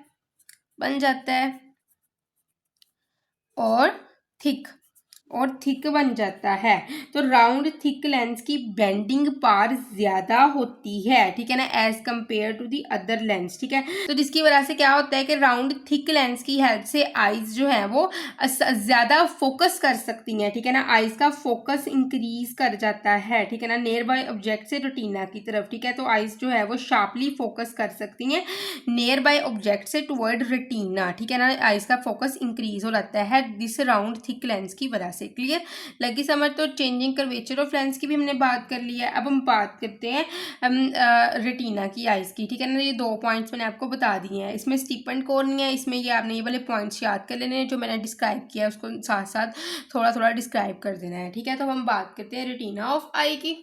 [SPEAKER 1] बन जाता है, और थिक बन जाता है। तो राउंड थिक लेंस की बेंडिंग पावर ज्यादा होती है, ठीक है ना, as compare to the other lens, ठीक है। तो जिसकी वजह से क्या होता है कि राउंड थिक लेंस की हेल्प से आईज जो है वो ज्यादा फोकस कर सकती हैं, ठीक है ना, आईज का फोकस इंक्रीज कर जाता है, ठीक है ना, नियर बाय ऑब्जेक्ट से रेटिना की तरफ, ठीक है। तो आईज जो है वो शार्पली फोकस कर सकती हैं नियर बाय ऑब्जेक्ट से टुवर्ड रेटिना, ठीक है ना, आईज का फोकस इंक्रीज हो जाता है दिस राउंड थिक लेंस की वजह से, क्लियर, लगी समझ। तो चेंजिंग कर्वेचर ऑफ लेंस की भी हमने बात कर ली है। अब हम बात करते हैं रेटिना की आइज की, ठीक है ना। ये 2 पॉइंट्स मैंने आपको बता दिए हैं, इसमें स्टीपेंड कॉर्निया है, इसमें ये आपने ये वाले पॉइंट्स याद कर लेने हैं जो मैंने डिस्क्राइब किया है, उसको साथ साथ थोड़ा थोड़ा डिस्क्राइब कर देना है, ठीक है। तो हम बात करते हैं रेटिना ऑफ आई की।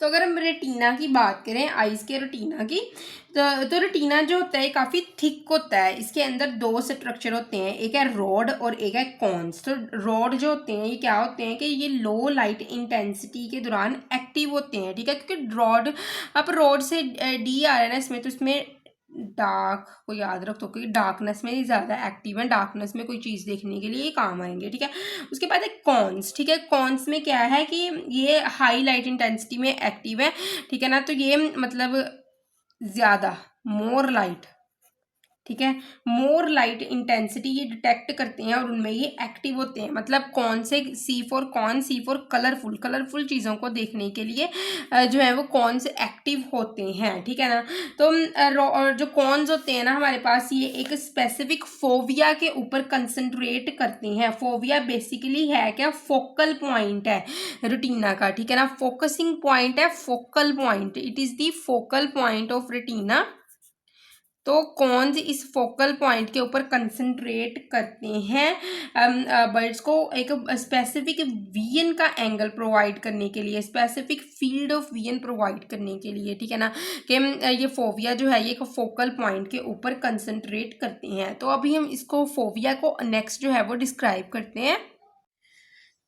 [SPEAKER 1] तो अगर हम रेटिना की बात करें, आइज के रेटिना की, तो रेटिना जो होता है काफ़ी थिक होता है, इसके अंदर 2 स्ट्रक्चर होते हैं, एक है रॉड और एक है कॉन्स। तो रॉड जो होते हैं ये क्या होते हैं कि ये लो लाइट इंटेंसिटी के दौरान एक्टिव होते हैं, ठीक है। क्योंकि रॉड, अब रॉड से डी आ रहा है ना इसमें, तो इसमें डार्क को याद रखो क्योंकि डार्कनेस में ज़्यादा एक्टिव है, डार्कनेस में कोई चीज़ देखने के लिए काम आएंगे, ठीक है। उसके बाद एक कॉन्स, ठीक है। कॉन्स में क्या है कि ये हाई लाइट इंटेंसिटी में एक्टिव है, ठीक है ना। तो ये मतलब ज़्यादा, मोर लाइट, ठीक है, मोर लाइट इंटेंसिटी ये डिटेक्ट करते हैं और उनमें ये एक्टिव होते हैं। मतलब कौन से सी फॉर कलरफुल, कलरफुल चीज़ों को देखने के लिए जो है वो कौन से एक्टिव होते हैं, ठीक है ना। तो जो कॉन्स होते हैं ना हमारे पास, ये एक स्पेसिफिक फोविया के ऊपर कंसंट्रेट करते हैं। फोविया बेसिकली है क्या, फोकल पॉइंट है रेटिना का, ठीक है ना, फोकसिंग पॉइंट है, focal point, it is the focal point of retina. तो कॉन्स इस फोकल पॉइंट के ऊपर कंसंट्रेट करते हैं बर्ड्स को एक स्पेसिफिक विजन का एंगल प्रोवाइड करने के लिए, specific field of vision provide करने के लिए, ठीक है ना, कि ये फोविया जो है ये एक फोकल पॉइंट के ऊपर कंसंट्रेट करते हैं। तो अभी हम इसको फोविया को नेक्स्ट जो है वो डिस्क्राइब करते हैं।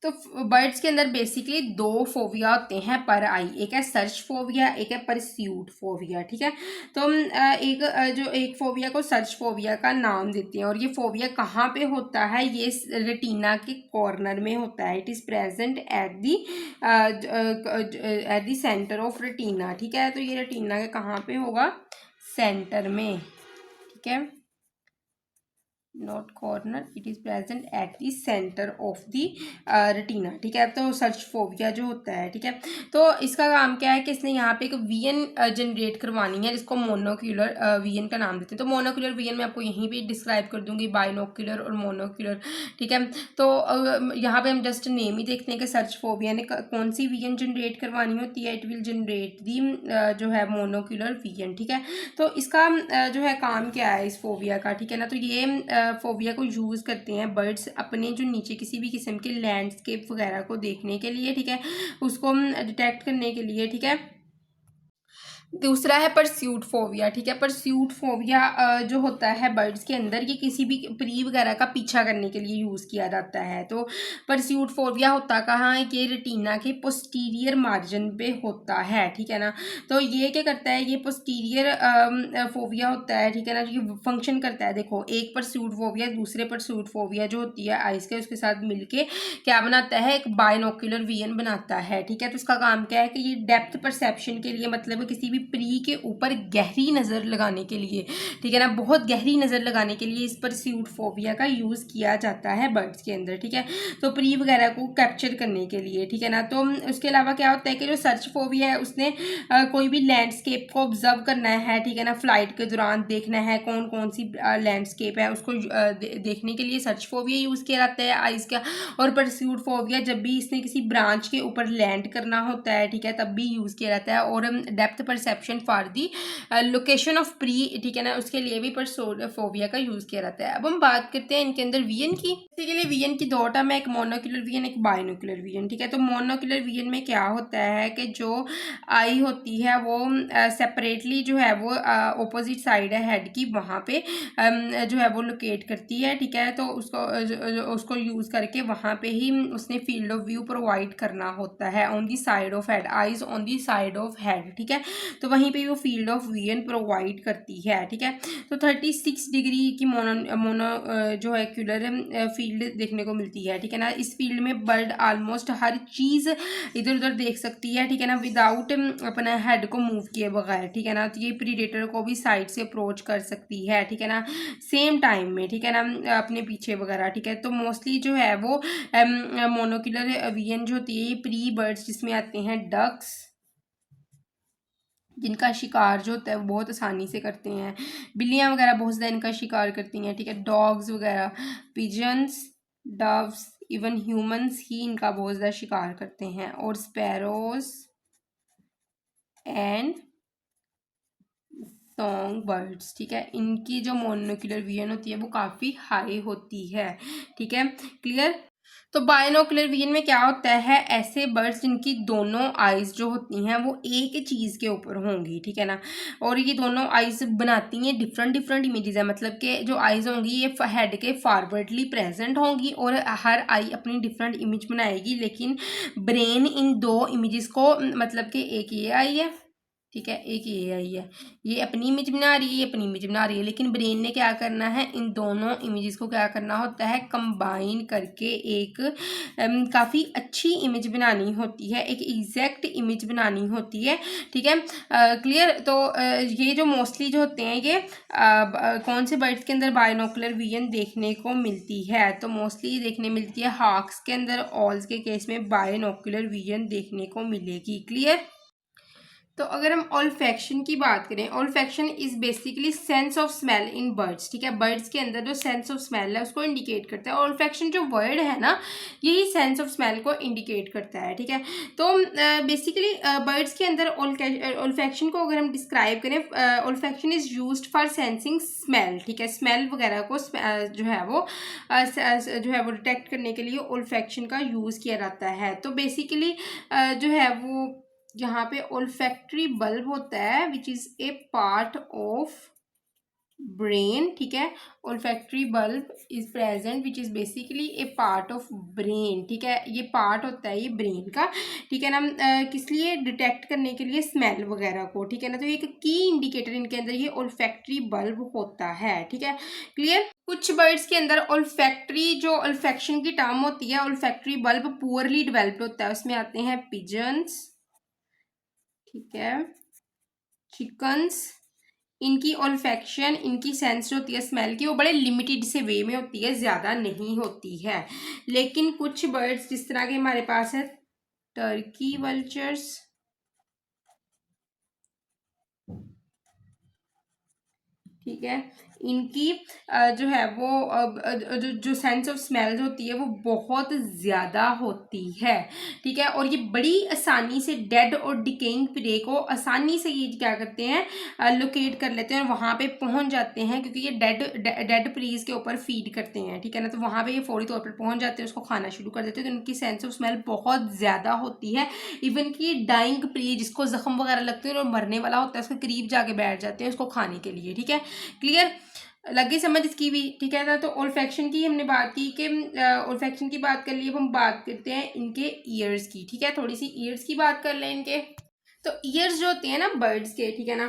[SPEAKER 1] तो बर्ड्स के अंदर बेसिकली 2 फोविया होते हैं पर आई, एक है सर्च फोविया, एक है परस्यूट फोविया, ठीक है। तो हम एक फोविया को सर्च फोविया का नाम देते हैं, और ये फोविया कहाँ पे होता है, ये रेटिना के कॉर्नर में होता है, it is present at the centre of retina, ठीक है। तो ये रेटिना के कहाँ पे होगा, सेंटर में, ठीक है, not corner, it is present at the centre of the retina, ठीक है। तो सर्च फोबिया जो होता है, ठीक है, तो इसका काम क्या है कि इसने यहाँ पे एक विजन जनरेट करवानी है जिसको मोनोक्यूलर विजन का नाम देते हैं। तो मोनोक्यूलर विजन मैं आपको यहीं पे डिस्क्राइब कर दूंगी, बाइनोक्यूलर और मोनोक्यूलर, ठीक है। तो यहाँ पे हम जस्ट नेम ही देखते हैं कि सर्च फोबिया ने कौन सी विजन जनरेट करवानी होती है। इट विल जनरेट दी जो है मोनोक्यूलर विजन, ठीक है। तो इसका जो है काम क्या है इस फोबिया का, ठीक है ना। तो ये फोबिया को यूज़ करते हैं बर्ड्स अपने जो नीचे किसी भी किस्म के लैंडस्केप वगैरह को देखने के लिए, ठीक है, उसको डिटेक्ट करने के लिए, ठीक है। दूसरा है परस्यूट फोबिया, ठीक है। परस्यूट फोबिया जो होता है बर्ड्स के अंदर, ये किसी भी प्री वगैरह का पीछा करने के लिए यूज़ किया जाता है। तो परस्यूट फोबिया होता कहाँ है कि रेटिना के पोस्टीरियर मार्जिन पे होता है, ठीक है ना। तो ये क्या करता है, ये पोस्टीरियर फोबिया होता है, ठीक है ना, जो फंक्शन करता है। देखो, एक परस्यूट फोबिया दूसरे परस्यूट फोबिया जो होती है आइस के, उसके साथ मिलके क्या बनाता है, एक बाइनोक्यूलर विजन बनाता है, ठीक है। तो इसका काम क्या है कि ये डेप्थ परसेप्शन के लिए, मतलब किसी भी प्री के ऊपर गहरी नज़र लगाने के लिए, ठीक है ना, बहुत गहरी नज़र लगाने के लिए इस परस्यूट फोबिया का यूज़ किया जाता है बर्ड्स के अंदर, ठीक है। तो प्री वगैरह को कैप्चर करने के लिए, ठीक है ना। तो उसके अलावा क्या होता है कि जो सर्च फोबिया है उसने कोई भी लैंडस्केप को ऑब्जर्व करना है, ठीक है ना, फ्लाइट के दौरान देखना है कौन कौन सी लैंडस्केप है, उसको देखने के लिए सर्च फोबिया यूज़ किया जाता है आइस का। और परस्यूट फोबिया जब भी इसने किसी ब्रांच के ऊपर लैंड करना होता है, ठीक है, तब भी यूज़ किया जाता है। और depth perception for the location of pre, ठीक है ना, उसके लिए भी परस्यूट फोबिया का यूज़ किया जाता है। अब हम बात करते हैं इनके अंदर विजन की। इसके लिए विजन की दो टर्म है, एक मोनोक्यूलर विजन, एक बाइनोक्यूलर विजन, ठीक है। तो मोनोक्यूलर विजन में क्या होता है कि जो आई होती है वो सेपरेटली जो है वो ऑपोजिट साइड है हेड की, वहाँ पे जो है वो लोकेट करती है, ठीक है। तो उसको यूज़ करके वहाँ पे ही उसने फील्ड ऑफ व्यू प्रोवाइड करना होता है on the side of head, eyes on the side of head, ठीक है। तो वहीं पे वो फील्ड ऑफ विजन प्रोवाइड करती है, ठीक है। तो 36 डिग्री की मोनो जो है क्यूलर फील्ड देखने को मिलती है, ठीक है ना। इस फील्ड में बर्ड ऑलमोस्ट हर चीज़ इधर उधर देख सकती है, ठीक है ना, विदाउट अपना हेड को मूव किए बगैर, ठीक है ना। तो ये प्रीडेटर को भी साइड से अप्रोच कर सकती है, ठीक है ना, सेम टाइम में, ठीक है ना, अपने पीछे वगैरह, ठीक है। तो मोस्टली जो है वो मोनोक्यूलर विजन जो होती है ये प्री बर्ड्स जिसमें आते हैं डक्स, जिनका शिकार जो होता है वो बहुत आसानी से करते हैं। बिल्लियाँ वगैरह बहुत ज़्यादा इनका शिकार करती हैं, ठीक है। डॉग्स वगैरह, पिजन्स, डव्स, इवन ह्यूमंस ही इनका बहुत ज़्यादा शिकार करते हैं। और स्पैरोज एंड सॉन्ग बर्ड्स, ठीक है, इनकी जो मोनोक्यूलर विजन होती है वो काफ़ी हाई होती है, ठीक है, क्लियर। तो बाइनोक्यूलर विजन में क्या होता है, ऐसे बर्ड्स जिनकी दोनों आइज जो होती हैं वो एक चीज़ के ऊपर होंगी, ठीक है ना। और ये दोनों आइज बनाती हैं डिफरेंट डिफरेंट इमेजेस है, मतलब कि जो आइज होंगी ये हेड के फॉरवर्डली प्रेजेंट होंगी और हर आई अपनी डिफरेंट इमेज बनाएगी, लेकिन ब्रेन इन दो इमेजेस को, मतलब कि एक ये आई है, ठीक है, एक ये आई है, ये अपनी इमेज बना रही है, ये अपनी इमेज बना रही है, लेकिन ब्रेन ने क्या करना है, इन दोनों इमेजेस को क्या करना होता है, कंबाइन करके एक काफ़ी अच्छी इमेज बनानी होती है, एक एग्जैक्ट इमेज बनानी होती है, ठीक है, क्लियर। तो ये जो मोस्टली जो होते हैं ये कौन से बर्ड्स के अंदर बाइनोकुलर विजन देखने को मिलती है, तो मोस्टली देखने मिलती है हॉक्स के अंदर, ऑल्स के केस में बाइनोकुलर विजन देखने को मिलेगी, क्लियर। तो अगर हम ऑल्फैक्शन की बात करें, olfaction is basically sense of smell in birds, ठीक है। बर्ड्स के अंदर जो सेंस ऑफ स्मेल है उसको इंडिकेट करता है। ऑल्फैक्शन जो वर्ड है ना, यही सेंस ऑफ स्मेल को इंडिकेट करता है, ठीक है। तो बेसिकली बर्ड्स के अंदर ऑल्फैक्शन को अगर हम डिस्क्राइब करें, olfaction is used for sensing smell, ठीक है, स्मेल वगैरह को जो है वो डिटेक्ट करने के लिए ऑल्फैक्शन का यूज़ किया जाता है। तो बेसिकली जो है वो यहाँ पे ओल्फैक्टरी बल्ब होता है which is a part of brain, ठीक है। Olfactory bulb is present which is basically A part of brain, ठीक है, ये पार्ट होता है ये ब्रेन का, ठीक है ना, किस लिए, डिटेक्ट करने के लिए स्मेल वगैरह को, ठीक है ना। तो एक की इंडिकेटर इनके अंदर ये ओल्फैक्टरी बल्ब होता है, ठीक है, क्लियर। कुछ बर्ड्स के अंदर ओल्फैक्टरी जो ओल्फैक्शन की टर्म होती है, ओल्फैक्टरी बल्ब पुअरली डेवलप्ड होता है, उसमें आते हैं पिजन्स, ठीक है, चिकन्स, इनकी ऑल्फैक्शन, इनकी सेंस जो होती है स्मेल की, वो बड़े लिमिटेड से वे में होती है, ज़्यादा नहीं होती है। लेकिन कुछ बर्ड्स जिस तरह के हमारे पास है टर्की वल्चर्स, ठीक है, इनकी जो है वो जो सेंस ऑफ स्मेल होती है वो बहुत ज़्यादा होती है, ठीक है। और ये बड़ी आसानी से डेड और डिकेइंग प्रे को आसानी से ये क्या करते हैं, लोकेट कर लेते हैं और वहाँ पे पहुँच जाते हैं, क्योंकि ये डेड प्रीज के ऊपर फीड करते हैं, ठीक है ना। तो वहाँ पे ये फौरी तौर पर पहुँच जाते हैं, उसको खाना शुरू कर देते हैं। तो इनकी सेंस ऑफ स्मेल बहुत ज़्यादा होती है। इवन कि डाइंग प्री, जिसको जख्म वगैरह लगते हैं और मरने वाला होता है, उसके करीब जाके बैठ जाते हैं उसको खाने के लिए, ठीक है। क्लियर, लगी समझ इसकी भी, ठीक है ना। तो ओल्फैक्शन की हमने बात की कि ओल्फैक्शन की बात कर ली। अब हम बात करते हैं इनके ईयर्स की, ठीक है। थोड़ी सी ईयर्स की बात कर लें इनके। तो ईयर्स जो होते हैं ना बर्ड्स के, ठीक है ना,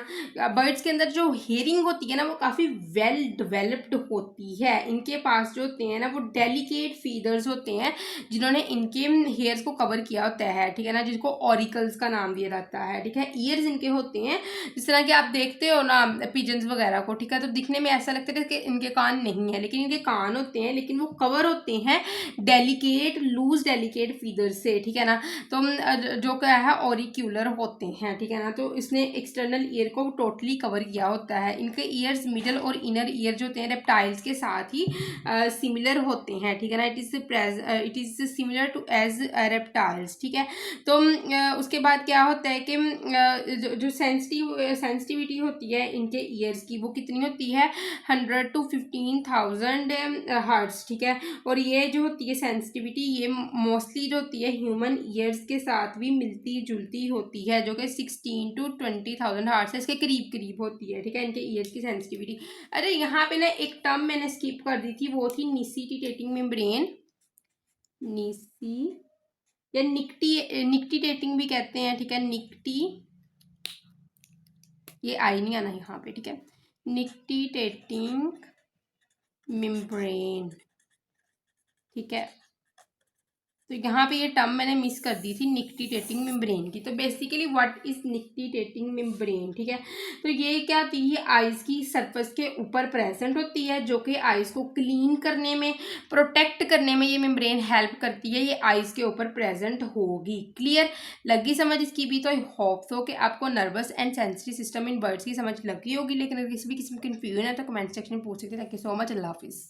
[SPEAKER 1] बर्ड्स के अंदर जो हेयरिंग होती है ना वो काफ़ी वेल डेवलप्ड होती है। इनके पास जो होते हैं ना वो डेलिकेट फीदर्स होते हैं, जिन्होंने इनके हेयर्स को कवर किया होता है, ठीक है ना, जिसको ऑरिकल्स का नाम दिया जाता है, ठीक है। ईयर्स इनके होते हैं जिस तरह कि आप देखते हो ना पिजन्स वगैरह को, ठीक है, तो दिखने में ऐसा लगता है कि इनके कान नहीं है, लेकिन इनके कान होते हैं, लेकिन वो कवर होते हैं डेलिकेट लूज डेलिकेट फीदर्स से, ठीक है ना। तो जो क्या है ऑरिक्यूलर होते हैं, ठीक है ना। तो इसने एक्सटर्नल ईयर को टोटली कवर किया होता है। इनके ईयर्स मिडल और इनर ईयर जो होते हैं रेप्टाइल्स के साथ ही सिमिलर होते हैं, ठीक है ना। It is similar to as reptiles, ठीक है। तो उसके बाद क्या होता है कि जो सेंसिटिविटी होती है इनके ईयर्स की वो कितनी होती है, 100 to 15,000 हर्ट्ज, ठीक है। और ये जो होती है सेंसिटिविटी, ये मोस्टली जो होती है ह्यूमन ईयर्स के साथ भी मिलती जुलती होती है, जो कि 16 to 20,000 हर्ट्ज है, इसके करीब करीब होती है, ठीक है, इनके ईयर्स की सेंसिटिविटी। अरे यहाँ पे ना एक टर्म मैंने स्किप कर दी थी, वो थी निसिटिटेटिंग मेम्ब्रेन, निसी या निक्टिटेटिंग भी कहते हैं, ठीक है, निक्टी, ये आई नहीं आना यहाँ पे, ठीक है, निक्टिटेटिंग मेम्ब्रेन, ठीक है। तो यहाँ पे ये टर्म मैंने मिस कर दी थी निक्टिटेटिंग मेम्ब्रेन की। तो basically what is nictitating membrane, ठीक है। तो ये क्या होती है, आइस की सरफेस के ऊपर प्रेजेंट होती है, जो कि आइस को क्लीन करने में, प्रोटेक्ट करने में ये मेम्ब्रेन हेल्प करती है। ये आइस के ऊपर प्रेजेंट होगी। क्लियर, लगी समझ इसकी भी। तो आई होप सो कि आपको nervous and sensory system in birds की समझ लगी होगी। लेकिन अगर किसी भी किस्म की कंफ्यूजन है तो कमेंट सेक्शन में पूछ सकते हैं। थैंक यू सो मच, अल्लाह हाफिज़।